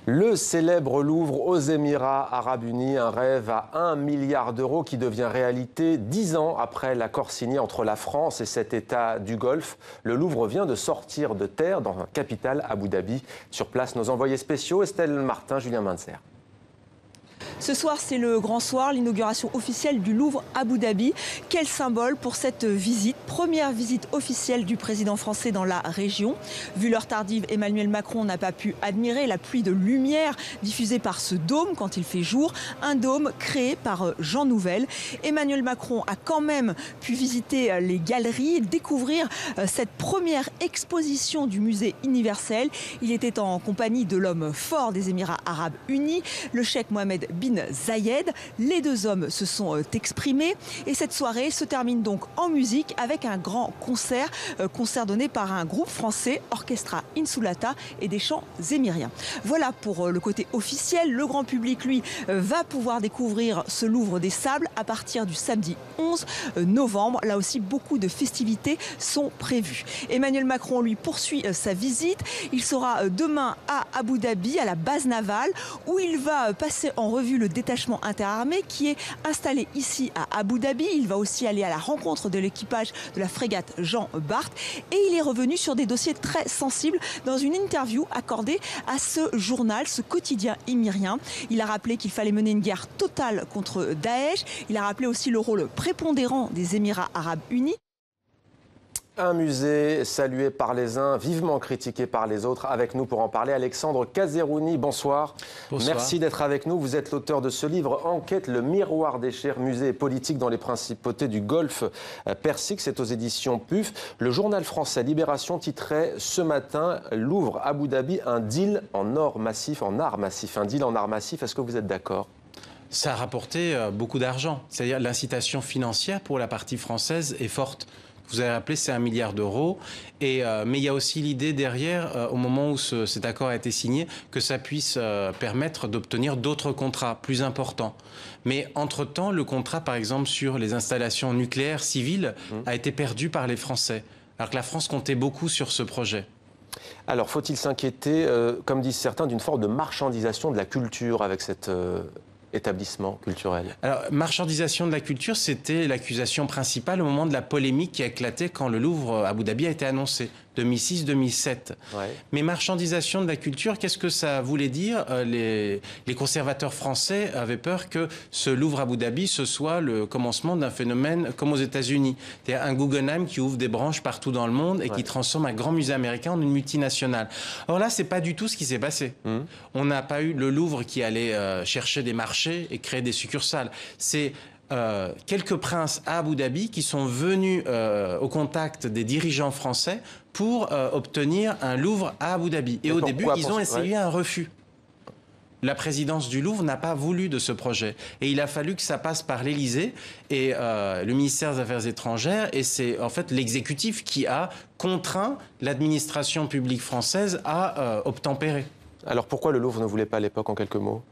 Le célèbre Louvre aux Émirats Arabes Unis, un rêve à 1 milliard d'euros qui devient réalité 10 ans après l'accord signé entre la France et cet État du Golfe. Le Louvre vient de sortir de terre dans la capitale Abu Dhabi. Sur place, nos envoyés spéciaux, Estelle Martin, Julien Mainzer. Ce soir, c'est le grand soir, l'inauguration officielle du Louvre Abu Dhabi. Quel symbole pour cette visite, première visite officielle du président français dans la région. Vu l'heure tardive, Emmanuel Macron n'a pas pu admirer la pluie de lumière diffusée par ce dôme quand il fait jour. Un dôme créé par Jean Nouvel. Emmanuel Macron a quand même pu visiter les galeries, découvrir cette première exposition du musée universel. Il était en compagnie de l'homme fort des Émirats Arabes Unis, le cheikh Mohammed bin Zayed. Les deux hommes se sont exprimés et cette soirée se termine donc en musique avec un grand concert, donné par un groupe français, Orchestra Insulata, et des chants émiriens. Voilà pour le côté officiel. Le grand public, lui, va pouvoir découvrir ce Louvre des Sables à partir du samedi 11 novembre. Là aussi, beaucoup de festivités sont prévues. Emmanuel Macron, lui, poursuit sa visite. Il sera demain à Abu Dhabi, à la base navale, où il va passer en revue le détachement interarmé qui est installé ici à Abu Dhabi. Il va aussi aller à la rencontre de l'équipage de la frégate Jean Bart. Et il est revenu sur des dossiers très sensibles dans une interview accordée à ce journal, ce quotidien émirien. Il a rappelé qu'il fallait mener une guerre totale contre Daesh. Il a rappelé aussi le rôle prépondérant des Émirats Arabes Unis. Un musée salué par les uns, vivement critiqué par les autres. Avec nous pour en parler, Alexandre Kazerouni, bonsoir. Bonsoir. Merci d'être avec nous. Vous êtes l'auteur de ce livre, Enquête, le miroir des chers musées et politiques dans les principautés du Golfe Persique. C'est aux éditions PUF. Le journal français Libération titrait ce matin « Louvre Abu Dhabi, un deal en or massif, en art massif ». Un deal en art massif, est-ce que vous êtes d'accord ? Ça a rapporté beaucoup d'argent. C'est-à-dire l'incitation financière pour la partie française est forte. Vous avez rappelé, c'est 1 milliard d'euros. Mais il y a aussi l'idée derrière, au moment où cet accord a été signé, que ça puisse permettre d'obtenir d'autres contrats plus importants. Mais entre-temps, le contrat, par exemple, sur les installations nucléaires civiles a été perdu par les Français. Alors que la France comptait beaucoup sur ce projet. Alors, faut-il s'inquiéter, comme disent certains, d'une forme de marchandisation de la culture avec cet établissement culturel? Alors, marchandisation de la culture, c'était l'accusation principale au moment de la polémique qui a éclaté quand le Louvre Abu Dhabi a été annoncé, 2006-2007. Ouais. Mais marchandisation de la culture, qu'est-ce que ça voulait dire? Les conservateurs français avaient peur que ce Louvre Abu Dhabi, ce soit le commencement d'un phénomène comme aux États-Unis. C'est-à-dire un Guggenheim qui ouvre des branches partout dans le monde et qui transforme un grand musée américain en une multinationale. Or là, c'est pas du tout ce qui s'est passé. On n'a pas eu le Louvre qui allait chercher des marchés et créer des succursales. C'est quelques princes à Abu Dhabi qui sont venus au contact des dirigeants français pour obtenir un Louvre à Abu Dhabi. Et au début, ils ont essayé un refus. La présidence du Louvre n'a pas voulu de ce projet. Et il a fallu que ça passe par l'Élysée et le ministère des Affaires étrangères. Et c'est en fait l'exécutif qui a contraint l'administration publique française à obtempérer. Alors pourquoi le Louvre ne voulait pas à l'époque, en quelques mots ?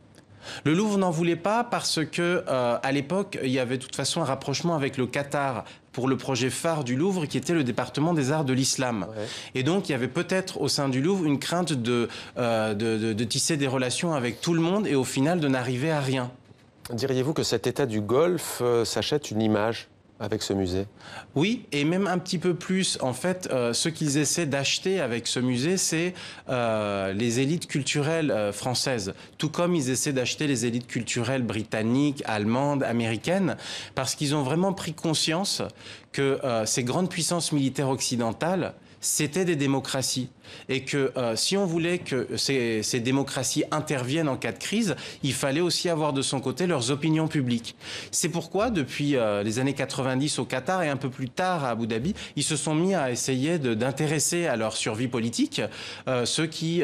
Le Louvre n'en voulait pas parce que, à l'époque, il y avait de toute façon un rapprochement avec le Qatar pour le projet phare du Louvre, qui était le département des arts de l'islam. Ouais. Et donc, il y avait peut-être au sein du Louvre une crainte de tisser des relations avec tout le monde et au final de n'arriver à rien. Diriez-vous que cet État du Golfe s'achète une image avec ce musée? Oui, et même un petit peu plus. En fait, ce qu'ils essaient d'acheter avec ce musée, c'est les élites culturelles françaises. Tout comme ils essaient d'acheter les élites culturelles britanniques, allemandes, américaines, parce qu'ils ont vraiment pris conscience que ces grandes puissances militaires occidentales, c'était des démocraties. Et que si on voulait que ces démocraties interviennent en cas de crise, il fallait aussi avoir de son côté leurs opinions publiques. C'est pourquoi, depuis les années 90 au Qatar et un peu plus tard à Abu Dhabi, ils se sont mis à essayer d'intéresser à leur survie politique ceux qui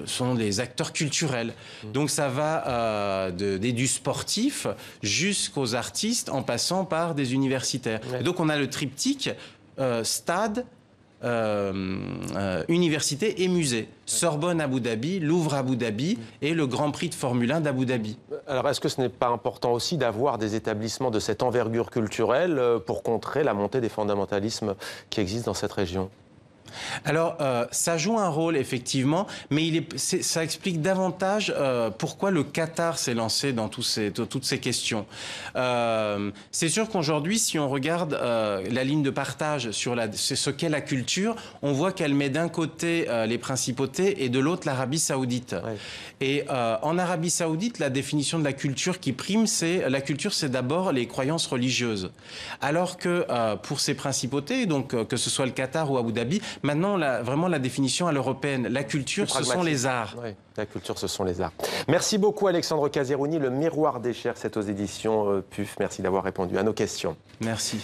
sont les acteurs culturels. Donc ça va du sportif jusqu'aux artistes en passant par des universitaires. Ouais. Et donc on a le triptyque stade, université et musée. Sorbonne Abu Dhabi, Louvre Abu Dhabi et le Grand Prix de Formule 1 d'Abu Dhabi. Alors est-ce que ce n'est pas important aussi d'avoir des établissements de cette envergure culturelle pour contrer la montée des fondamentalismes qui existent dans cette région ? Alors, ça joue un rôle, effectivement, mais ça explique davantage pourquoi le Qatar s'est lancé dans toutes ces questions. C'est sûr qu'aujourd'hui, si on regarde la ligne de partage sur ce qu'est la culture, on voit qu'elle met d'un côté les principautés et de l'autre l'Arabie saoudite. Ouais. Et en Arabie saoudite, la définition de la culture qui prime, la culture, c'est d'abord les croyances religieuses. Alors que pour ces principautés, donc que ce soit le Qatar ou Abu Dhabi, maintenant, vraiment la définition à l'européenne. La culture, ce sont les arts. Oui, la culture, ce sont les arts. Merci beaucoup, Alexandre Caserouni. Le Miroir des chairs, c'est aux éditions PUF. Merci d'avoir répondu à nos questions. Merci.